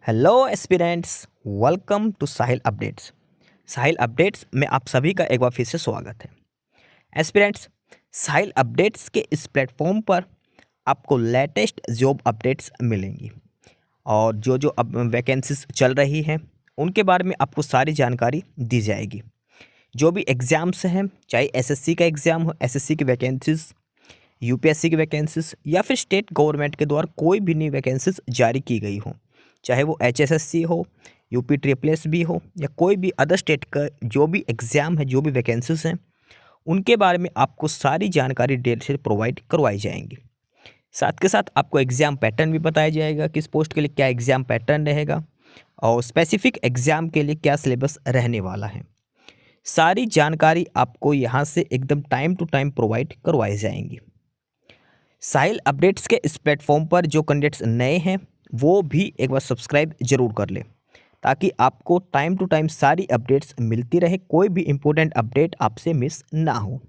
Hello aspirants, welcome to Sahil updates. Sahil updates में आप सभी का एक बार फिर से स्वागत है। एस्पिरेंट्स, साहिल अपडेट्स के इस प्लेटफॉर्म पर आपको लेटेस्ट जॉब अपडेट्स मिलेंगी और जो अब वैकेंसीज चल रही हैं उनके बारे में आपको सारी जानकारी दी जाएगी। जो भी एग्ज़ाम्स हैं, चाहे एसएससी का एग्ज़ाम हो, एसएससी की वैकेंसीज, यूपीएससी की वैकेंसीज या फिर स्टेट गवर्नमेंट के द्वारा कोई भी नई वैकेंसीज जारी की गई हो, चाहे वो एचएसएससी हो, यूपी ट्रिपल एस भी हो या कोई भी अदर स्टेट का जो भी एग्ज़ाम है, जो भी वैकेंसीज हैं, उनके बारे में आपको सारी जानकारी डिटेल से प्रोवाइड करवाई जाएंगी। साथ के साथ आपको एग्ज़ाम पैटर्न भी बताया जाएगा, किस पोस्ट के लिए क्या एग्ज़ाम पैटर्न रहेगा और स्पेसिफिक एग्ज़ाम के लिए क्या सिलेबस रहने वाला है। सारी जानकारी आपको यहाँ से एकदम टाइम टू टाइम प्रोवाइड करवाई जाएंगी। साहिल अपडेट्स के इस प्लेटफॉर्म पर जो कैंडिडेट्स नए हैं वो भी एक बार सब्सक्राइब जरूर कर लें, ताकि आपको टाइम टू टाइम सारी अपडेट्स मिलती रहे, कोई भी इम्पोर्टेंट अपडेट आपसे मिस ना हो।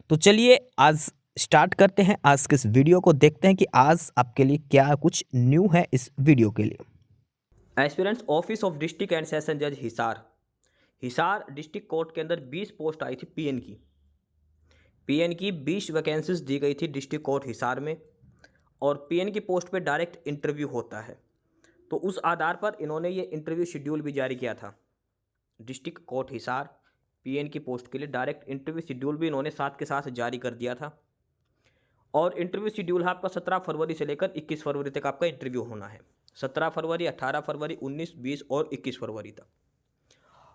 तो चलिए आज स्टार्ट करते हैं, आज के इस वीडियो को देखते हैं कि आज आपके लिए क्या कुछ न्यू है इस वीडियो के लिए। Aspirants office of district and session जज हिसार डिस्ट्रिक्ट कोर्ट के अंदर 20 पोस्ट आई थी पीएन की 20 वैकेंसीज दी गई थी डिस्ट्रिक्ट कोर्ट हिसार में, और पीएन की पोस्ट पे डायरेक्ट इंटरव्यू होता है। तो उस आधार पर इन्होंने ये इंटरव्यू शेड्यूल भी जारी किया था। डिस्ट्रिक्ट कोर्ट हिसार पीएन की पोस्ट के लिए डायरेक्ट इंटरव्यू शेड्यूल भी इन्होंने साथ के साथ जारी कर दिया था। और इंटरव्यू शेड्यूल है आपका 17 फरवरी से लेकर 21 फरवरी तक आपका इंटरव्यू होना है। 17 फरवरी, 18 फरवरी, 19, 20 और 21 फरवरी तक।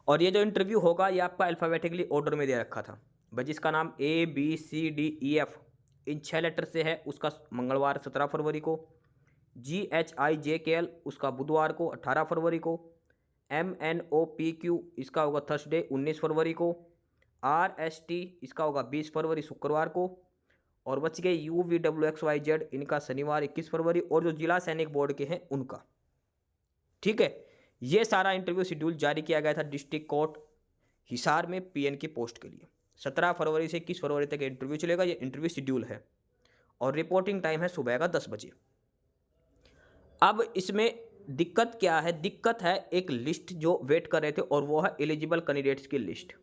और ये जो इंटरव्यू होगा ये आपका अल्फ़ाबेटिकली ऑर्डर में दे रखा था भाई, जिसका नाम ABCDEF इन 6 लेटर से है, उसका मंगलवार 17 फरवरी को, GHIJKL उसका बुधवार को 18 फरवरी को, MNOPQ इसका होगा थर्सडे 19 फरवरी को, RST इसका होगा 20 फरवरी शुक्रवार को, और बच गए UVWXYZ इनका शनिवार 21 फरवरी, और जो जिला सैनिक बोर्ड के हैं उनका। ठीक है, ये सारा इंटरव्यू शेड्यूल जारी किया गया था डिस्ट्रिक्ट कोर्ट हिसार में पीएन की पोस्ट के लिए। 17 फरवरी से 21 फरवरी तक इंटरव्यू चलेगा, ये इंटरव्यू शेड्यूल है, और रिपोर्टिंग टाइम है सुबह का 10 बजे। अब इसमें दिक्कत क्या है? दिक्कत है एक लिस्ट जो वेट कर रहे थे, और वो है एलिजिबल कैंडिडेट्स की लिस्ट।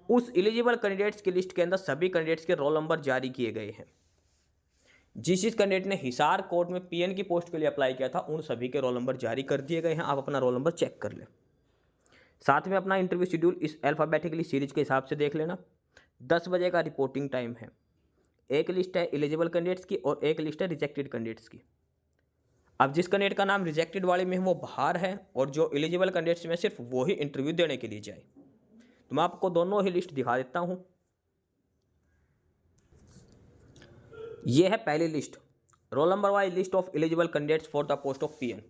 उस एलिजिबल कैंडिडेट्स की लिस्ट के अंदर सभी कैंडिडेट्स के रोल नंबर जारी किए गए हैं। जिस कैंडिडेट ने हिसार कोर्ट में पीएन की पोस्ट के लिए अप्लाई किया था उन सभी के रोल नंबर जारी कर दिए गए हैं। आप अपना रोल नंबर चेक कर लें। साथ में अपना इंटरव्यू शेड्यूल इस अल्फ़ाबेटिकली सीरीज के हिसाब से देख लेना। 10 बजे का रिपोर्टिंग टाइम है। एक लिस्ट है एलिजिबल कैंडिडेट्स की और एक लिस्ट है रिजेक्टेड कैंडिडेट्स की। अब जिस कैंडिडेट का नाम रिजेक्टेड वाले में है वो बाहर है, और जो एलिजिबल कैंडिडेट्स में सिर्फ वो ही इंटरव्यू देने के लिए जाए। तो मैं आपको दोनों ही लिस्ट दिखा देता हूँ। ये है पहली list, roll number wise list of eligible candidates for the post of PN.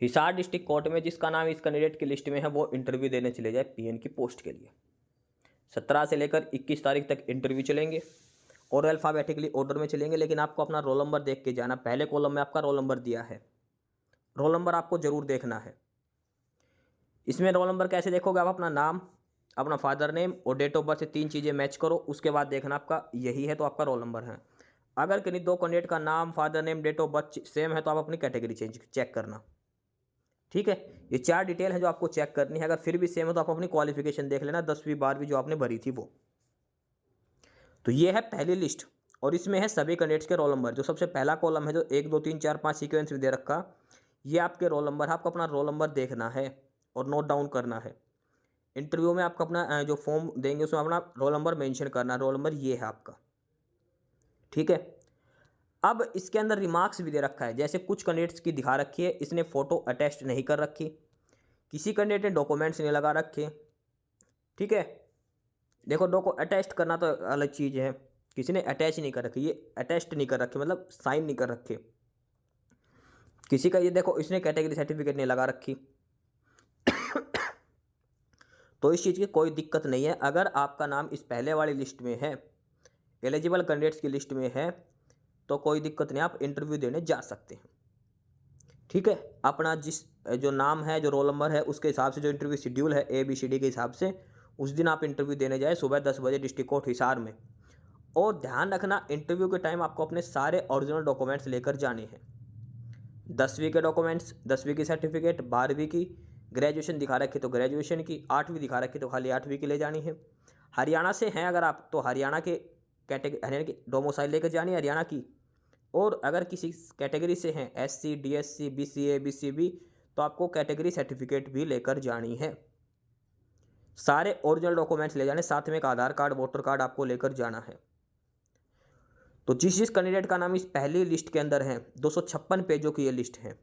Hisar district court में जिसका नाम इस कैंडिडेट की लिस्ट में है वो इंटरव्यू देने चले जाए पीएन की पोस्ट के लिए। 17 से लेकर 21 तारीख तक इंटरव्यू चलेंगे और अल्फ़ाबेटिकली ऑर्डर में चलेंगे, लेकिन आपको अपना रोल नंबर देख के जाना। पहले कॉलम में आपका रोल नंबर दिया है, रोल नंबर आपको जरूर देखना है। इसमें रोल नंबर कैसे देखोगे? आप अपना नाम, अपना फादर नेम और डेट ऑफ बर्थ से 3 चीज़ें मैच करो, उसके बाद देखना आपका यही है तो आपका रोल नंबर है। अगर किन्हीं 2 कैंडिडेट का नाम, father name, date of birth same है तो आप अपनी कैटेगरी चेक करना। ठीक है, ये 4 डिटेल है जो आपको चेक करनी है। अगर फिर भी सेम है तो आप अपनी क्वालिफिकेशन देख लेना, 10वीं 12वीं जो आपने भरी थी वो। तो ये है पहली लिस्ट, और इसमें है सभी कैंडिडेट्स के रोल नंबर। जो सबसे पहला कॉलम है जो 1 2 3 4 5 सीक्वेंस में दे रखा, ये आपके रोल नंबर है। आपको अपना रोल नंबर देखना है और नोट डाउन करना है। इंटरव्यू में आपको अपना जो फॉर्म देंगे उसमें अपना रोल नंबर मेंशन करना। रोल नंबर ये है आपका। ठीक है, अब इसके अंदर रिमार्क्स भी दे रखा है। जैसे कुछ कैंडिडेट्स की दिखा रखी है, इसने फ़ोटो अटैच नहीं कर रखी, किसी कैंडिडेट ने डॉक्यूमेंट्स नहीं लगा रखे। ठीक है, देखो अटैच करना तो अलग चीज़ है, किसी ने अटैच नहीं कर रखी, ये अटैच नहीं कर रखे मतलब साइन नहीं कर रखे। किसी का ये देखो इसने कैटेगरी सर्टिफिकेट नहीं लगा रखी। तो इस चीज़ की कोई दिक्कत नहीं है। अगर आपका नाम इस पहले वाली लिस्ट में है, एलिजिबल कैंडिडेट्स की लिस्ट में है, तो कोई दिक्कत नहीं, आप इंटरव्यू देने जा सकते हैं। ठीक है, अपना जिस जो नाम है, जो रोल नंबर है, उसके हिसाब से जो इंटरव्यू शेड्यूल है ABCD के हिसाब से, उस दिन आप इंटरव्यू देने जाए सुबह 10 बजे डिस्ट्रिक्ट कोर्ट हिसार में। और ध्यान रखना, इंटरव्यू के टाइम आपको अपने सारे ओरिजिनल डॉक्यूमेंट्स लेकर जाने हैं। 10वीं के डॉक्यूमेंट्स, 10वीं की सर्टिफिकेट, 12वीं की, ग्रेजुएशन दिखा रखी तो ग्रेजुएशन की, 8वीं दिखा रखी तो खाली 8वीं की ले जानी है। हरियाणा से हैं अगर आप तो हरियाणा के हरियाणा की डोमिसाइल लेकर जानी है हरियाणा की। और अगर किसी कैटेगरी से हैं SC, DSC, BCA, BCB तो आपको कैटेगरी सर्टिफिकेट भी लेकर जानी है। सारे ओरिजिनल डॉक्यूमेंट्स ले जाने, साथ में एक आधार कार्ड, वोटर कार्ड आपको लेकर जाना है। तो जिस कैंडिडेट का नाम इस पहली लिस्ट के अंदर है, 256 पेजों की ये लिस्ट है।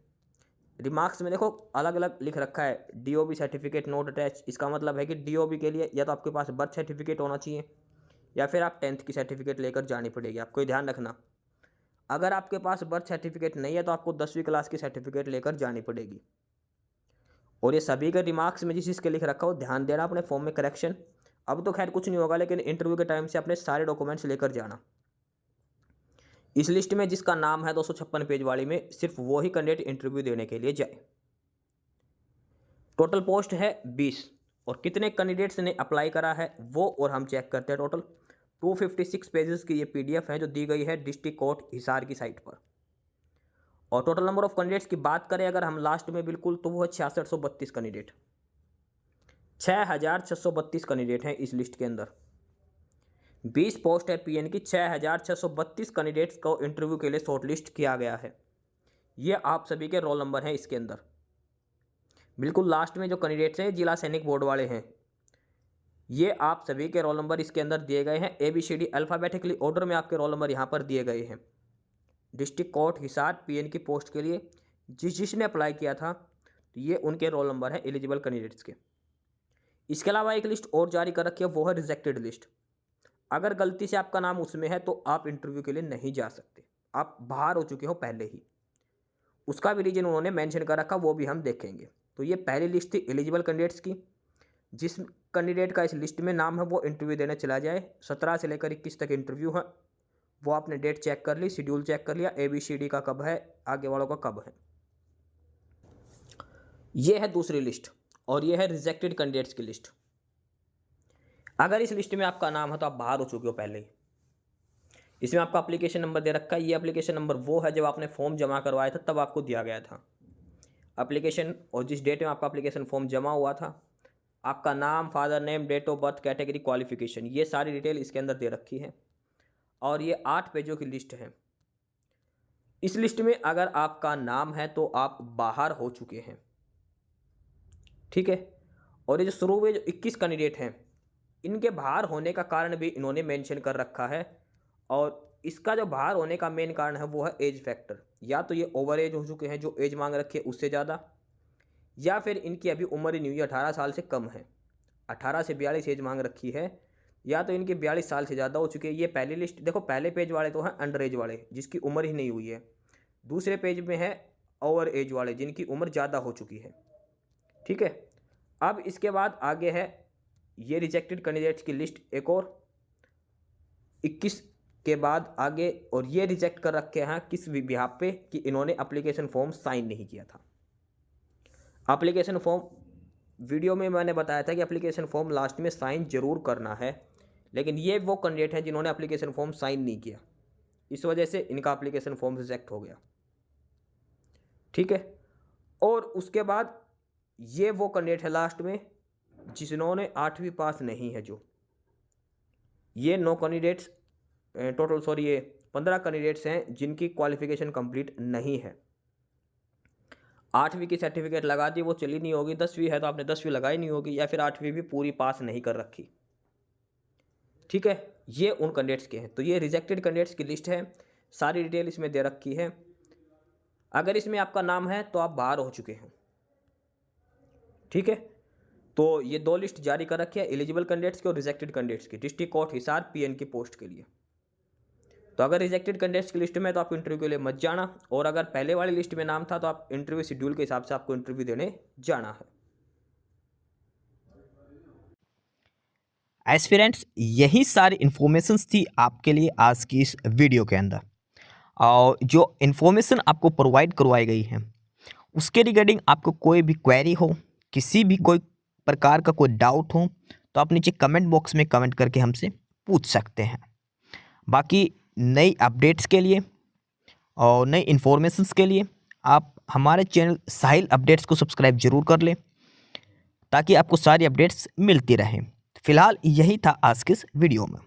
रिमार्क्स में देखो अलग अलग लिख रखा है, DOB सर्टिफिकेट नोट अटैच। इसका मतलब है कि DOB के लिए या तो आपके पास बर्थ सर्टिफिकेट होना चाहिए या फिर आप 10th की सर्टिफिकेट लेकर जानी पड़ेगी। आपको ध्यान रखना, अगर आपके पास बर्थ सर्टिफिकेट नहीं है तो आपको 10वीं क्लास की सर्टिफिकेट लेकर जानी पड़ेगी। और ये सभी के रिमार्क्स में जिस चीज़ के लिख रखा हो ध्यान देना, अपने फॉर्म में करेक्शन। अब तो खैर कुछ नहीं होगा, लेकिन इंटरव्यू के टाइम से अपने सारे डॉक्यूमेंट्स लेकर जाना। इस लिस्ट में जिसका नाम है 256 पेज वाली में, सिर्फ वो ही कैंडिडेट इंटरव्यू देने के लिए जाए। टोटल पोस्ट है 20 और कितने कैंडिडेट्स ने अप्लाई करा है वो और हम चेक करते हैं। टोटल 256 पेजेस की ये PDF है जो दी गई है डिस्ट्रिक्ट कोर्ट हिसार की साइट पर। और टोटल नंबर ऑफ कैंडिडेट्स की बात करें अगर हम लास्ट में बिल्कुल, तो वो है 6632 कैंडिडेट। 6632 कैंडिडेट हैं इस लिस्ट के अंदर। 20 पोस्ट है PN की, 6632 कैंडिडेट्स को इंटरव्यू के लिए शॉर्टलिस्ट किया गया है। ये आप सभी के रोल नंबर हैं इसके अंदर। बिल्कुल लास्ट में जो कैंडिडेट्स हैं जिला सैनिक बोर्ड वाले हैं, ये आप सभी के रोल नंबर इसके अंदर दिए गए हैं। ABCD अल्फ़ाबेटिकली ऑर्डर में आपके रोल नंबर यहाँ पर दिए गए हैं। डिस्ट्रिक्ट कोर्ट हिसार PN की पोस्ट के लिए जिसने अप्लाई किया था, तो ये उनके रोल नंबर हैं एलिजिबल कैंडिडेट्स के। इसके अलावा एक लिस्ट और जारी कर रखी है, वो है रिजेक्टेड लिस्ट। अगर गलती से आपका नाम उसमें है तो आप इंटरव्यू के लिए नहीं जा सकते, आप बाहर हो चुके हो पहले ही। उसका भी रीजन उन्होंने मेंशन कर रखा, वो भी हम देखेंगे। तो ये पहली लिस्ट थी एलिजिबल कैंडिडेट्स की। जिस कैंडिडेट का इस लिस्ट में नाम है वो इंटरव्यू देने चला जाए। 17 से लेकर 21 तक इंटरव्यू है, वो आपने डेट चेक कर ली, शेड्यूल चेक कर लिया, ABCD का कब है, आगे वालों का कब है। ये है दूसरी लिस्ट और ये है रिजेक्टेड कैंडिडेट्स की लिस्ट। अगर इस लिस्ट में आपका नाम है तो आप बाहर हो चुके हो पहले ही। इसमें आपका एप्लीकेशन नंबर दे रखा है। ये एप्लीकेशन नंबर वो है जब आपने फॉर्म जमा करवाया था तब आपको दिया गया था एप्लीकेशन, और जिस डेट में आपका एप्लीकेशन फॉर्म जमा हुआ था, आपका नाम, father name, date of birth, category, qualification, ये सारी डिटेल इसके अंदर दे रखी है। और ये 8 पेजों की लिस्ट है। इस लिस्ट में अगर आपका नाम है तो आप बाहर हो चुके हैं, ठीक है। और ये जो शुरू में जो 21 कैंडिडेट हैं, इनके बाहर होने का कारण भी इन्होंने मेंशन कर रखा है। और इसका जो बाहर होने का मेन कारण है वो है एज फैक्टर। या तो ये ओवर एज हो चुके हैं, जो एज मांग रखी है उससे ज़्यादा, या फिर इनकी अभी उम्र ही नहीं हुई, 18 साल से कम है। 18 से 42 एज मांग रखी है, या तो इनकी 42 साल से ज़्यादा हो चुकी है। ये पहली लिस्ट देखो, पहले पेज वाले तो हैं अंडर एज वाले जिसकी उम्र ही नहीं हुई है। दूसरे पेज में है ओवर एज वाले जिनकी उम्र ज़्यादा हो चुकी है, ठीक है। अब इसके बाद आगे है ये रिजेक्टेड कैंडिडेट्स की लिस्ट, एक और 21 के बाद आगे। और ये रिजेक्ट कर रखे हैं किस बिहाफ पे कि इन्होंने एप्लीकेशन फॉर्म साइन नहीं किया था। एप्लीकेशन फॉर्म वीडियो में मैंने बताया था कि एप्लीकेशन फॉर्म लास्ट में साइन जरूर करना है, लेकिन ये वो कैंडिडेट हैं जिन्होंने एप्लीकेशन फॉर्म साइन नहीं किया, इस वजह से इनका एप्लीकेशन फॉर्म रिजेक्ट हो गया, ठीक है। और उसके बाद ये वो कैंडिडेट है लास्ट में जिन्होंने 8वीं पास नहीं है। जो ये 9 कैंडिडेट्स टोटल, सॉरी ये 15 कैंडिडेट्स हैं जिनकी क्वालिफिकेशन कंप्लीट नहीं है। 8वीं की सर्टिफिकेट लगा दी, वो चली नहीं होगी। 10वीं है तो आपने 10वीं लगाई नहीं होगी, या फिर 8वीं भी पूरी पास नहीं कर रखी, ठीक है। ये उन कैंडिडेट्स के हैं। तो ये रिजेक्टेड कैंडिडेट्स की लिस्ट है, सारी डिटेल इसमें दे रखी है। अगर इसमें आपका नाम है तो आप बाहर हो चुके हैं, ठीक है। तो ये 2 लिस्ट जारी कर रखी है, एलिजिबल कैंडिडेट्स की और रिजेक्टेड कैंडिडेट्स की, डिस्ट्रिक्ट कोर्ट हिसार PN की पोस्ट के लिए। तो अगर रिजेक्टेड कैंडिडेट्स की लिस्ट में तो आप इंटरव्यू के लिए मत जाना, और अगर पहले वाली लिस्ट में नाम था तो आप इंटरव्यू शेड्यूल के हिसाब से आपको इंटरव्यू देने जाना है। एस्पिरेंट्स, यही सारी इन्फॉर्मेशंस थी आपके लिए आज की इस वीडियो के अंदर। और जो इन्फॉर्मेशन आपको प्रोवाइड करवाई गई है उसके रिगार्डिंग आपको कोई भी क्वेरी हो, किसी भी कोई प्रकार का कोई डाउट हो, तो आप नीचे कमेंट बॉक्स में कमेंट करके हमसे पूछ सकते हैं। बाकी नई अपडेट्स के लिए और नई इन्फॉर्मेशंस के लिए आप हमारे चैनल साहिल अपडेट्स को सब्सक्राइब जरूर कर लें ताकि आपको सारी अपडेट्स मिलती रहें। फिलहाल यही था आज के इस वीडियो में।